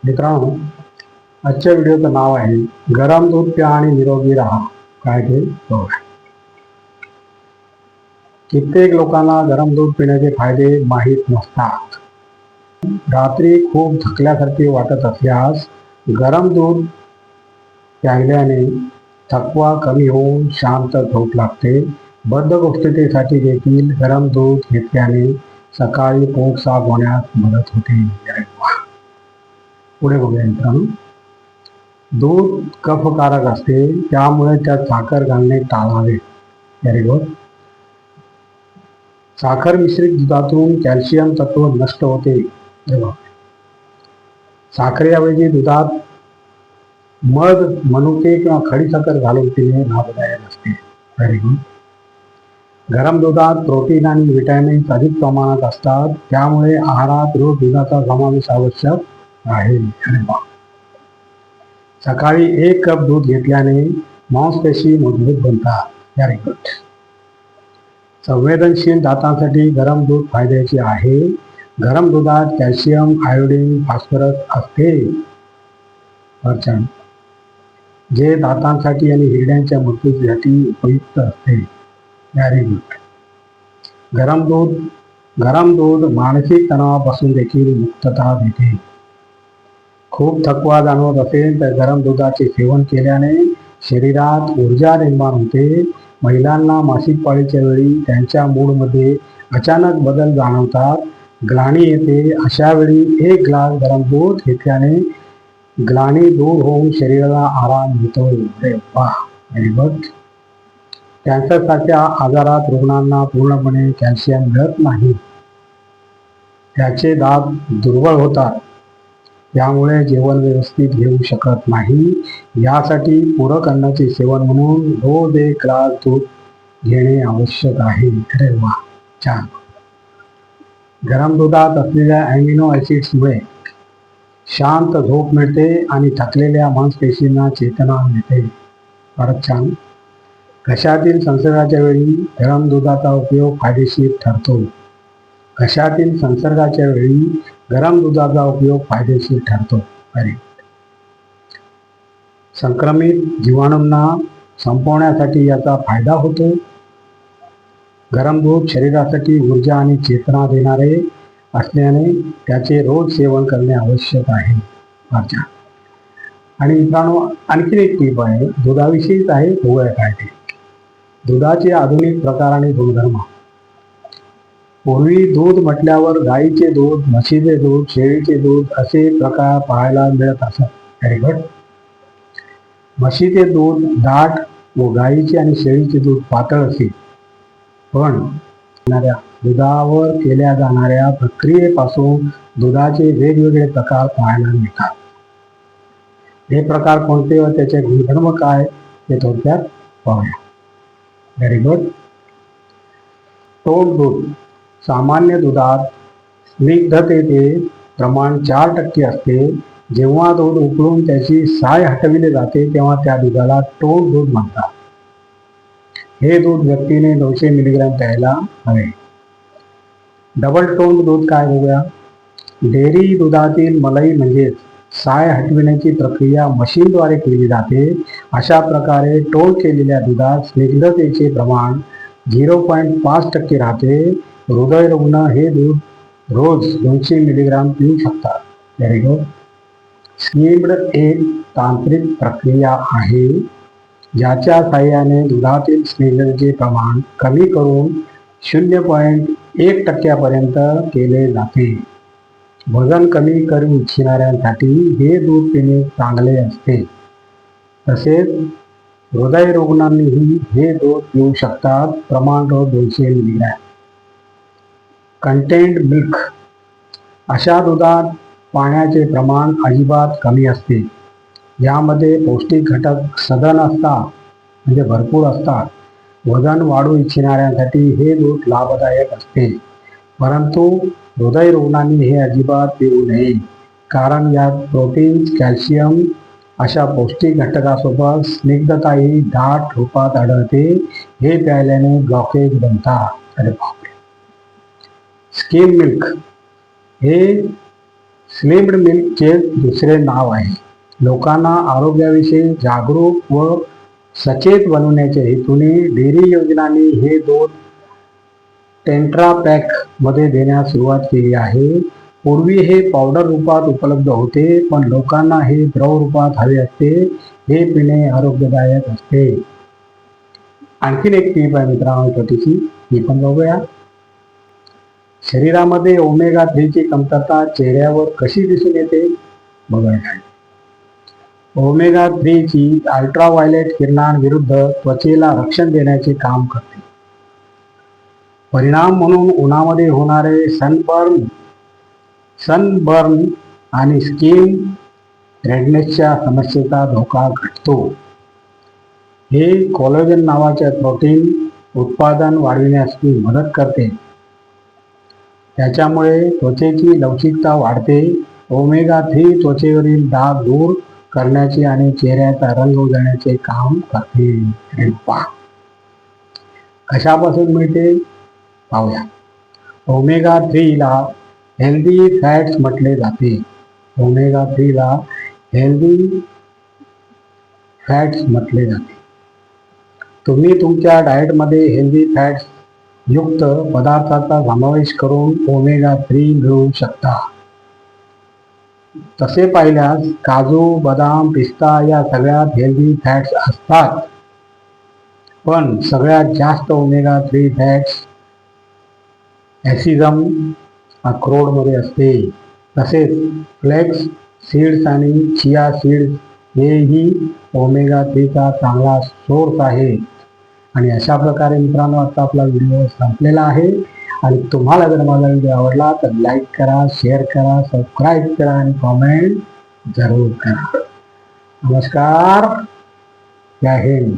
मित्रांनो, आजच्या व्हिडिओचं नाव आहे गरम दूध प्या आणि निरोगी राहा. काय ते दोष. कित्येक लोकांना गरम दूध पिण्याचे फायदे माहीत नसतात. रात्री खूप थकल्यासारखे वाटत असल्यास गरम दूध प्यायल्याने थकवा कमी होऊन शांत झोप लागते. बद्धकोष्ठतेसाठी देखील गरम दूध घेतल्याने सकाळी पोट साफ होण्यास मदत होते. पुढे बघूया मित्रांनो. दूध कफकारक असते, त्यामुळे त्यात साखर घालणे टाळावे. Very good. साखर मिश्रित दुधातून कॅल्शियम तत्व नष्ट होते. साखरेऐवजी दुधात मध, मनुके किंवा खडीसाखर घालून पिणे लाभदायक असते. Very good. गरम दुधात प्रोटीन आणि व्हिटॅमिन्स अधिक प्रमाणात असतात, त्यामुळे आहारात रोज दुधाचा समावेश आवश्यक आहे. सकाळी 1 कप दूध घेतल्याने मांसपेशी मजबूत बनतात. Very good. संवेदनशील दातांसाठी गरम दूध फायद्याचे आहे. गरम दुधात कॅल्शियम, आयोडीन, फॉस्फरस असते, जे दातांसाठी आणि हिरड्यांच्या मजबूतीसाठी उपयुक्त असते. Very good. गरम दूध मानसिक तणावापासून देखील मुक्तता देते. खूप थकवा जाणवत असेल तर गरम दुधाचे सेवन केल्याने शरीरात ऊर्जा निर्माण होते. महिलांना मासिक पाळीच्या वेळी त्यांच्या मूडमध्ये अचानक बदल जाणवतात, ग्लानी येते. अशा वेळी 1 ग्लास गरम दूध घेतल्याने ग्लानी दूर होऊन शरीराला आराम मिळतो. Very good. कॅन्सरसारख्या आजारात रुग्णांना पूर्णपणे कॅल्शियम मिळत नाही, त्याचे दात दुर्बळ होतात, त्यामुळे जेवण व्यवस्थित घेऊ शकत नाही. यासाठी पूरक अन्नाचे सेवन म्हणून रोज 1 ग्लास दूध घेणे आवश्यक आहे. अरे वा, छान. गरम दुधात असलेल्या अॅमिनो ॲसिड्समुळे शांत झोप मिळते आणि थकलेल्या मांसपेशींना चेतना मिळते. फारच छान. घशातील संसर्गाच्या वेळी गरम दुधाचा उपयोग फायदेशीर ठरतो. घशातील संसर्गाच्या वेळी गरम दुधाचा उपयोग फायदेशीर ठरतो. संक्रमित जीवाणूंना संपवण्यासाठी याचा फायदा होतो. गरम दूध शरीरासाठी ऊर्जा आणि चेतना देणारे असल्याने त्याचे रोज सेवन करणे आवश्यक आहे. आणि मित्रांनो, आणखी एक टीप आहे, दुधाविषयीच आहे, बघूया काय ते. दुधाचे आधुनिक प्रकार आणि गुणधर्म. पूर्वी दूध म्हटल्यावर गाईचे दूध, म्हशीचे दूध, शेळीचे दूध असे प्रकार पाहायला मिळत असत. Very good. म्हशीचे दूध दाट व गाईचे आणि शेळीचे दूध पातळ असे. पण दुधावर केल्या जाणाऱ्या प्रक्रियेपासून दुधाचे वेगवेगळे प्रकार पाहायला मिळतात. हे प्रकार कोणते व त्याचे गुणधर्म काय ते थोडक्यात पाहूया. Very good. टोक दूध. सामान्य दुधात स्निग्धतेचे प्रमाण 4% असते. जेव्हा दूध उकळून त्याची साय हटविले जाते तेव्हा त्या दुधाला टोक दूध म्हणतात. हे दूध व्यक्तीने 900 मिलीग्रॅम प्यायला हवे. डबल टोन दूध काय बघूया. डेअरी दुधातील मलाई म्हणजेच साय हटविण्याची प्रक्रिया मशीनद्वारे केली जाते. अशा प्रकारे टोन केलेल्या दुधात स्निग्धतेचे प्रमाण 0.5% राहते. हृदयरुग्ण हे दूध रोज 200 मिलीग्राम पिऊ शकतात. Very good. स्किम्ड एक तांत्रिक प्रक्रिया आहे, ज्याच्या साहाय्याने दुधातील स्निग्धतेचे प्रमाण कमी करून 0.1% पर्यंत केले जाते. वजन कमी करू इच्छिणाऱ्यांसाठी हे दूध पिणे चांगले असते. तसेच हृदयरुग्णांनीही हे दूध पिऊ शकतात. प्रमाण रोज 200 मिलीग्रॅम. Contained milk. अशा दुधात पाण्याचे प्रमाण अजिबात कमी असते. यामध्ये पौष्टिक घटक सधन असतात, म्हणजे भरपूर असतात. वजन वाढू इच्छिणाऱ्यांसाठी हे दूध लाभदायक असते. परंतु हृदयरुग्णांनी हे अजिबात पिऊ नये, कारण यात प्रोटीन्स, कॅल्शियम अशा पौष्टिक घटकासोबत स्निग्धताही दाट रूपात आढळते. हे प्यायल्याने ब्लॉकेज बनतात. अरे बापरे. Skim milk. हे स्लिम्ड मिल्कचे दुसरे नाव आहे. लोकांना आरोग्याविषयी जागरूक व सचेत बनवण्याच्या हेतूने डेअरी योजनांनी हे दूध टेट्रा पॅक मध्ये देण्यास सुरुवात केली आहे. पूर्वी हे पावडर रूपात उपलब्ध होते, पण लोकांना हे द्रव रूपात हवे असते. हे पिणे आरोग्यदायक असते. आणखीन एक टीप आहे मित्रांनो छोटीशी, ही पण बघूया. शरीरामध्ये ओमेगा 3 ची कमतरता चेहऱ्यावर कशी दिसून येते बघायला. ओमेगा 3 ची अल्ट्राव्हायलेट किरणांविरुद्ध त्वचेला रक्षण देण्याचे काम करते. परिणाम म्हणून उन्हामध्ये होणारे सनबर्न आणि स्किन रेडनेसच्या समस्येचा धोका घटतो. हे कोलेजन नावाचे प्रोटीन उत्पादन वाढविण्यास मदत करते. त्याच्यामुळे त्वचेची लवचिकता वाढते. ओमेगा 3 त्वचेवरील डाग दूर करण्याचे आणि चेहऱ्याचा रंग उधळण्याचे काम करते. कशापासून मिळते पाहूया. ओमेगा 3 ला हेल्दी फॅट्स म्हटले जाते. ओमेगा 3 ला हेल्दी फॅट्स म्हटले जाते. तुम्ही तुमच्या डाएटमध्ये हेल्दी फॅट्स युक्त पदार्थांचा समावेश करून ओमेगा 3 मिळवू शकता. तसे पाहिल्यास काजू, बदाम, पिस्ता या सगळ्यात हेल्दी फॅट्स असतात, पण सगळ्यात जास्त ओमेगा 3 फॅट्स ॲसिझम अक्रोडमध्ये असते. तसेच फ्लेक्स सीड्स आणि चिया सीड्स हेही ओमेगा 3 चा चांगला सोर्स आहे. आणि अशा प्रकारे मित्रांनो आता आपला व्हिडिओ संपलेला आहे. आणि तुम्हाला जर माझा व्हिडिओ आवडला तर लाईक करा, शेअर करा, सबस्क्राईब करा आणि कॉमेंट जरूर करा. नमस्कार. जय हिंद.